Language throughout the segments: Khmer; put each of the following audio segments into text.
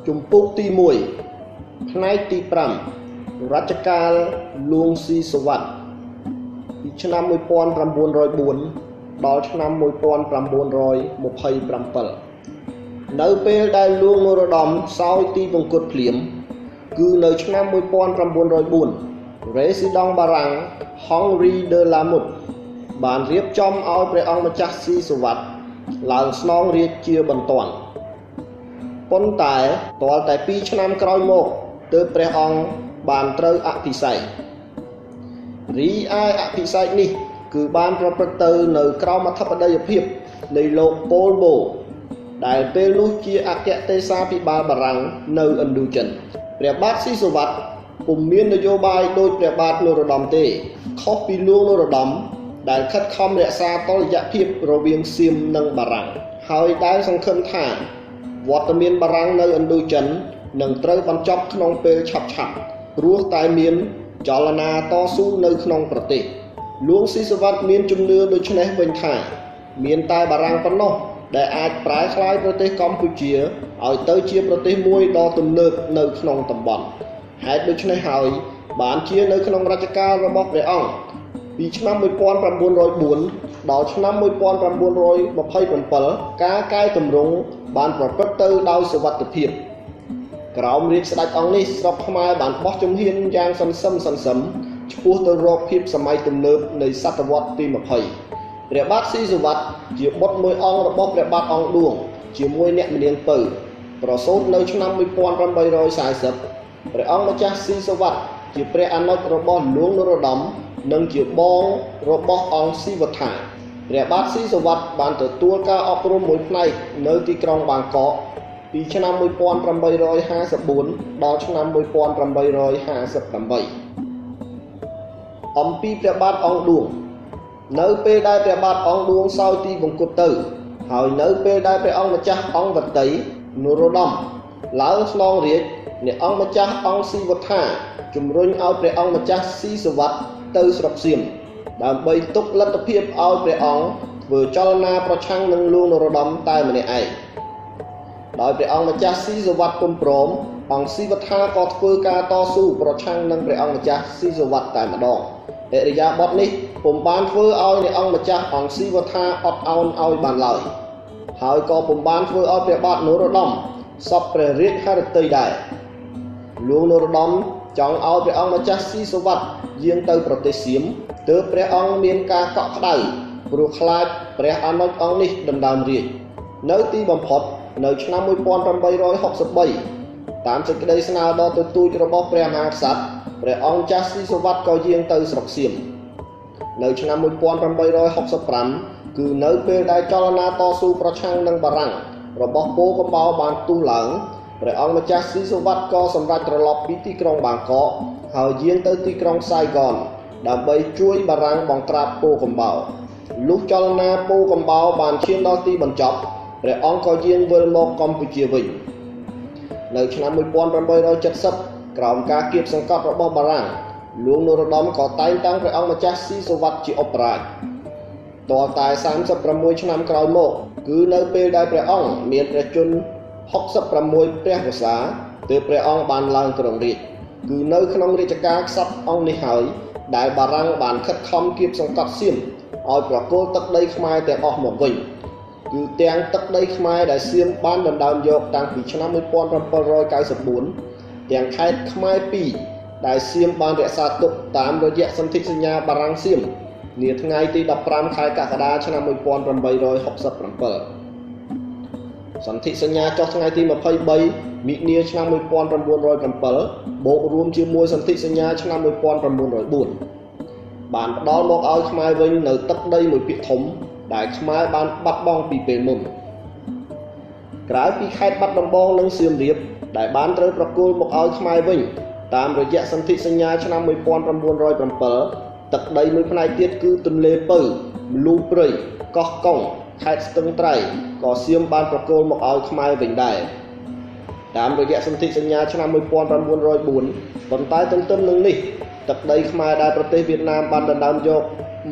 ជំពូកទី1ផ្នែកទី5រជ្ជកាលលួងស៊ីសុវត្ថិពីឆ្នាំ1904ដល់ឆ្នាំ1927នៅពេលដែលលួងនរោត្តមសោយទីវង្គតភ្លាមគឺនៅឆ្នាំ1904រេស៊ីដង់បារាំង Henri de la Motte បានរៀបចំឲ្យព្រះអង្គម្ចាស់ស៊ីសុវត្ថិឡើងស្នងរាជជាបន្ទាន់ប៉ុន្តែទាល់តែ2ឆ្នាំក្រោយមកទើបព្រះអង្គបានត្រូវអភិសេករីឯអភិសេកនេះគឺបានប្រព្រឹត្តទៅនៅក្រោមអធិបតីភាពនៃលោកប៉ូលបូដែលពេលនោះជាអគ្គទេសាភិបាលបារាំងនៅឥណ្ឌូចិនព្រះបាទស៊ីសុវត្ថិពុំមាននយោបាយដោយព្រះបាទនរោត្តមទេខុសពីលោកនរោត្តមដែលខិតខំរក្សាតុល្យភាពរវាងសៀមនិងបារាំងហើយដែលសង្ឃឹមថាវត្តមានបារាំងនៅឥណ្ឌូចិននឹងត្រូវបញ្ចប់ក្នុងពេលឆាប់ៗព្រោះតែមានចលនាតស៊ូនៅក្នុងប្រទេសលួងស៊ីសុវត្ថិមានជំនឿដូចនេះវិញថាមានតែបារាំងប៉ុណ្ណោះដែលអាចប្រែក្លាយប្រទេសកម្ពុជាឲ្យទៅជាប្រទេសមួយដ៏ទំនើបនៅក្នុងតំបន់ហេតុដូច្នេះហើយបានជានៅក្នុងរជ្ជកាលរបស់ព្រះអង្គពីឆ្នាំ1904ដល់ឆ្នាំ1927ការកែតម្រង់បានប្រព្រឹត្តទៅដោយសុវត្ថិភាពក្រោមរាជស្ដេចអង្គនេះស្រុកខ្មែរបានបោះជំហានយ៉ាងសន្សឹមឆ្ពោះទៅរកភាពសម័យទំនើបនៃសតវត្សទី20ព្រះបាទស៊ីសុវត្ថិជាបុត្រមួយអង្គរបស់ព្រះបាទអង្គឌួងជាមួយអ្នកម្នាងពៅប្រសូតនៅឆ្នាំ1840ព្រះអង្គម្ចាស់ស៊ីសុវត្ថិជាព្រះអនុជរបស់លោកនរោត្តមនិងជាបងរបស់អង្គស៊ីវត្ថាព្រះបាទស៊ីសុវត្ថិបានទទួលការអប់រំមួយផ្នែកនៅទីក្រុងបាងកកពីឆ្នាំ1854ដល់ឆ្នាំ1858អំពីព្រះបាទអង្គឌួងនៅពេលដែលព្រះបាទអង្គឌួងសោយទីវង្គតទៅហើយនៅពេលដែលព្រះអង្គម្ចាស់អង្គវតីនរោត្តមឡើងស្នងរាជអ្នកអង្គម្ចាស់អង្គស៊ីវត្ថាជំរុញឲ្យព្រះអង្គម្ចាស់ស៊ីសុវត្ថិទៅស្រុកសៀមដើម្បីទុកលទ្ធភាពឲ្យព្រះអង្គធ្វើចលនាប្រឆាំងនឹងលោកនរោត្តមតែម្នាក់ឯងដោយព្រះអង្គម្ចាស់ស៊ីសុវត្ថិពុំព្រមអង្គស៊ីវត្ថាក៏ធ្វើការតស៊ូប្រឆាំងនឹងព្រះអង្គម្ចាស់ស៊ីសុវត្ថិតែម្ដងឥរិយាបថនេះពុំបានធ្វើឲ្យអ្នកអង្គម្ចាស់អង្គស៊ីវត្ថាអត់ឱនឲ្យបានឡើយហើយក៏ពុំបានធ្វើឲ្យព្រះបាទនរោត្តមសពព្រះរាជហឫទ័យដែរលោកនរោត្តមចង់ឲ្យព្រះអង្គម្ចាស់ស៊ីសុវត្ថិយាងទៅប្រទេសសៀមទើបព្រះអង្គមានការកក់ក្ដៅព្រោះខ្លាចព្រះអនុជអង្គនេះដណ្ដើមរាជនៅទីបំផុតនៅឆ្នាំ1863តាមសេចក្តីស្នើដ៏ទទូចរបស់ព្រះមហាក្សត្រព្រះអង្គម្ចាស់ស៊ីសុវត្ថិក៏យាងទៅស្រុកសៀមនៅឆ្នាំ1865គឺនៅពេលដែលចលនាតស៊ូប្រឆាំងនឹងបារាំងរបស់ពោធិកំបោរបានទុះឡើងព្រះអង្គម្ចាស់ស៊ីសុវត្ថិក៏សម្រេចត្រឡប់ពីទីក្រុងបាងកកហើយយាងទៅទីក្រុងសាយហ្គនដើម្បីជួយបារាំងបង្ក្រាបពោធិកំបោរលុះចលនាពោធិកំបោរបានឈានដល់ទីបញ្ចប់ព្រះអង្គក៏យាងវិលមកកម្ពុជាវិញនៅឆ្នាំ1870ក្រោមការគៀបសង្កត់របស់បារាំងលោកនរោត្តមក៏តែងតាំងព្រះអង្គម្ចាស់ស៊ីសុវត្ថិជាឧបរាជទាល់តែ36ឆ្នាំក្រោយមកគឺនៅពេលដែលព្រះអង្គមានព្រះជន្ម66ព្រះវស្សាទើបព្រះអង្គបានឡើងគ្រងរាជ្យគឺនៅក្នុងរាជការក្សត្រអង្គនេះហើយដែលបារាំងបានខិតខំគៀបសង្កត់សៀមឲ្យប្រគល់ទឹកដីខ្មែរទាំងអស់មកវិញគឺទាំងទឹកដីខ្មែរដែលសៀមបានដណ្ដើមយកតាំងពីឆ្នាំ1794ទាំងខេត្តខ្មែរ2ដែលសៀមបានរក្សាទុកតាមរយៈសន្ធិសញ្ញាបារាំងសៀមនាថ្ងៃទី15ខែកក្កដាឆ្នាំ1867សន្ធិសញ្ញាចុះថ្ងៃទី23មិនិនាឆ្នាំ1907បូករួមជាមួយសន្ធិសញ្ញាឆ្នាំ1904បានផ្ដល់មកឲ្យខ្មែរវិញនៅទឹកដីមួយភាគធំដែលខ្មែរបានបាត់បង់ពីពេលមុនក្រៅពីខេត្តបាត់ដំបងនិងសៀមរាបដែលបានត្រូវប្រគល់មកឲ្យខ្មែរវិញតាមរយៈសន្ធិសញ្ញាឆ្នាំ1907ទឹកដីមួយផ្នែកទៀតគឺទន្លេពៅមលូព្រៃកោះកុងខេត្តស្ទឹងត្រែងក៏សៀមបានប្រគល់មកឲ្យខ្មែរវិញដែរតាមរយៈសន្ធិសញ្ញាឆ្នាំ1904ប៉ុន្តែទន្ទឹមនឹងនេះទឹកដីខ្មែរដែលប្រទេសវៀតណាមបានដណ្ដើមយក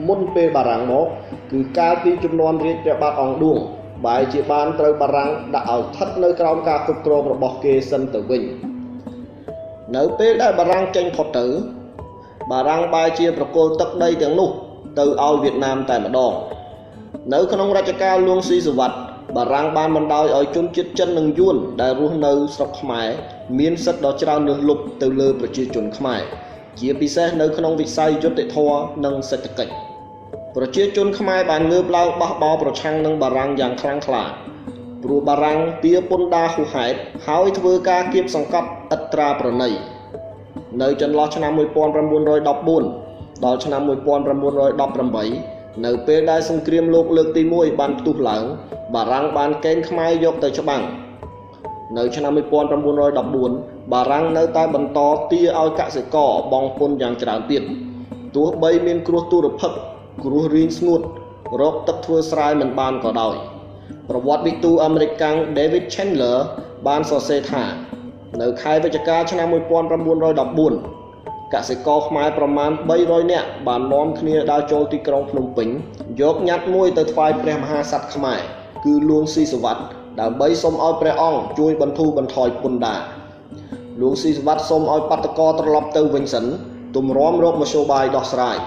មុនពេលបារាំងមកគឺកាលពីជំនាន់រាជព្រះបាទអង្គឌួង បែរជាបានត្រូវបារាំងដាក់ឲ្យស្ថិតនៅក្រោមការគ្រប់គ្រងរបស់គេសិនទៅវិញនៅពេលដែលបារាំងចេញផុតទៅបារាំងបែរជាប្រគល់ទឹកដីទាំងនោះទៅឲ្យវៀតណាមតែម្ដងនៅក្នុងរជ្ជកាលលួងស៊ីសុវត្ថិបារាំងបានបណ្ដោយឲ្យជនជាតិចិននិងយួនដែលរស់នៅស្រុកខ្មែរមានសិទ្ធិដ៏ច្រើនលើសលប់ទៅលើប្រជាជនខ្មែរជាពិសេសនៅក្នុងវិស័យយុត្តិធម៌និងសេដ្ឋកិច្ចប្រជាជនខ្មែរបានងើបឡើងបះបោរប្រឆាំងនឹងបារាំងយ៉ាងខ្លាំងក្លាព្រោះបារាំងទារពន្ធដារហួសហេតុហើយធ្វើការគៀបសង្កត់ឥត្រាប្រណីនៅចន្លោះឆ្នាំ1914ដល់ឆ្នាំ1918នៅពេលដែលសង្គ្រាមលោកលើកទី1បានផ្ទុះឡើងបារាំងបានកេណ្ឌខ្មែរយកទៅច្បាំងនៅឆ្នាំ1914បារាំងនៅតែបន្តទារឲ្យកសិករបង់ពន្ធយ៉ាងច្រើនទៀតទោះបីមានគ្រោះទុរភិក្សគ្រោះរីងស្ងួតរកទឹកធ្វើស្រែមិនបានក៏ដោយប្រវត្តិវិទូអាមេរិកកាំង David Chandler បានសរសេរថានៅខែវិច្ឆិកាឆ្នាំ1914កសិករខ្មែរប្រមាណ300នាក់បាននាំគ្នាដើរចូលទីក្រុងភ្នំពេញយកញត្តិមួយទៅថ្វាយព្រះមហាក្សត្រខ្មែរគឺលួងស៊ីសុវត្ថិដើម្បីសូមឲ្យព្រះអង្គជួយបន្ធូរបន្ថយពន្ធដារលួងស៊ីសុវត្ថិសូមឲ្យបាតុករត្រឡប់ទៅវិញសិនទម្រាំរកមធ្យោបាយដោះស្រាយ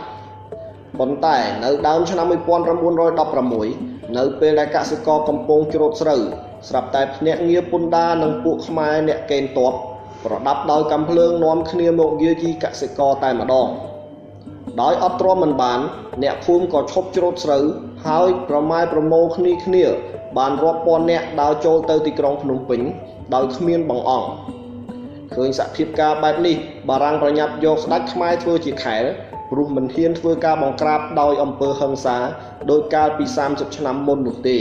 ប៉ុន្តែនៅដើមឆ្នាំ1916នៅពេលដែលកសិករកំពុងច្រូតស្រូវស្រាប់តែភ្នាក់ងារពន្ធដារនិងពួកខ្មែរអ្នកកេណ្ឌទ័ពប្រដាប់ដោយកាំភ្លើងនាំគ្នាមកយាយីកសិករតែម្ដងដោយអត់ទ្រាំមិនបានអ្នកភូមិក៏ឈប់ច្រូតស្រូវហើយប្រម៉ែប្រមូលគ្នាបានរាប់ពាន់នាក់ដើរចូលទៅទីក្រុងភ្នំពេញដោយគ្មានបង្អង់ឃើញសភាពការបែបនេះបារាំងប្រញាប់យកស្ដេចខ្មែរធ្វើជាខែលព្រោះមិនហ៊ានធ្វើការបង្ក្រាបដោយអំពើហិង្សាដោយកាលពី30ឆ្នាំមុននោះទេ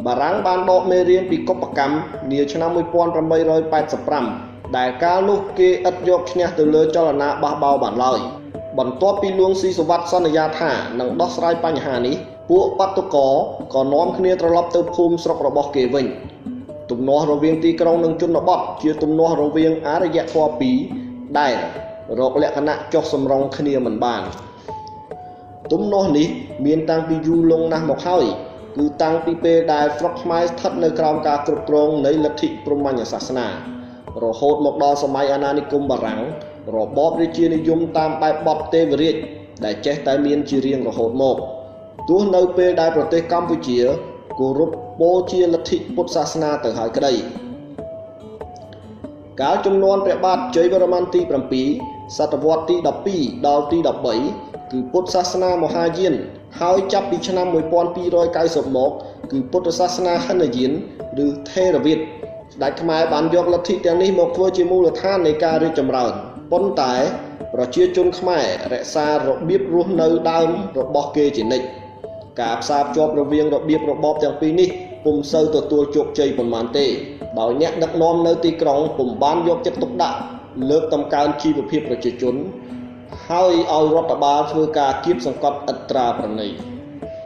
បារាំងបានដកមេរៀនពីកុប្បកម្មនាឆ្នាំ1885ដែលកាលនោះគេឥតយកឈ្នះទៅលើចលនាបះបោរបានឡើយបន្ទាប់ពីលួងស៊ីសុវត្ថិសន្យាថានឹងដោះស្រាយបញ្ហានេះពួកបាតុករក៏នាំគ្នាត្រឡប់ទៅភូមិស្រុករបស់គេវិញទំនាស់រវាងទីក្រុងនិងជនបទជាទំនាស់រវាងអរិយធម៌ពីរដែលរកលក្ខណៈចុះសម្រុងគ្នាមិនបានទំនាស់នេះមានតាំងពីយូរលង់ណាស់មកហើយគឺតាំងពីពេលដែលស្រុកខ្មែរស្ថិតនៅក្រោមការគ្រប់គ្រងនៃលទ្ធិព្រហ្មញ្ញសាសនារហូតមកដល់សម័យអាណានិគមបារាំងរបបរាជានិយមតាមបែបបទទេវរាជដែលចេះតែមានជារៀងរហូតមកទោះនៅពេលដែលប្រទេសកម្ពុជាគោរពបូជាលទ្ធិពុទ្ធសាសនាទៅហើយក្តីកាលជំនាន់ព្រះបាទជ័យវរ្ម័នទី7សតវត្សទី12ដល់ទី13គឺពុទ្ធសាសនាមហាយានហើយចាប់ពីឆ្នាំ1290មកគឺពុទ្ធសាសនាហិនយានឬថេរវាទស្ដេចខ្មែរបានយកលទ្ធិទាំងនេះមកធ្វើជាមូលដ្ឋាននៃការរីកចម្រើនប៉ុន្តែប្រជាជនខ្មែររក្សារបៀបរស់នៅដើមរបស់គេជានិច្ចការផ្សារភ្ជាប់រវាងរបៀបរបបទាំងពីរនេះពុំសូវទទួលជោគជ័យប៉ុន្មានទេដោយអ្នកដឹកនាំនៅទីក្រុងពុំបានយកចិត្តទុកដាក់លើកតម្កើងជីវភាពប្រជាជនហើយឲ្យរដ្ឋបាលធ្វើការគៀបសង្កត់ឥត្រាប្រណី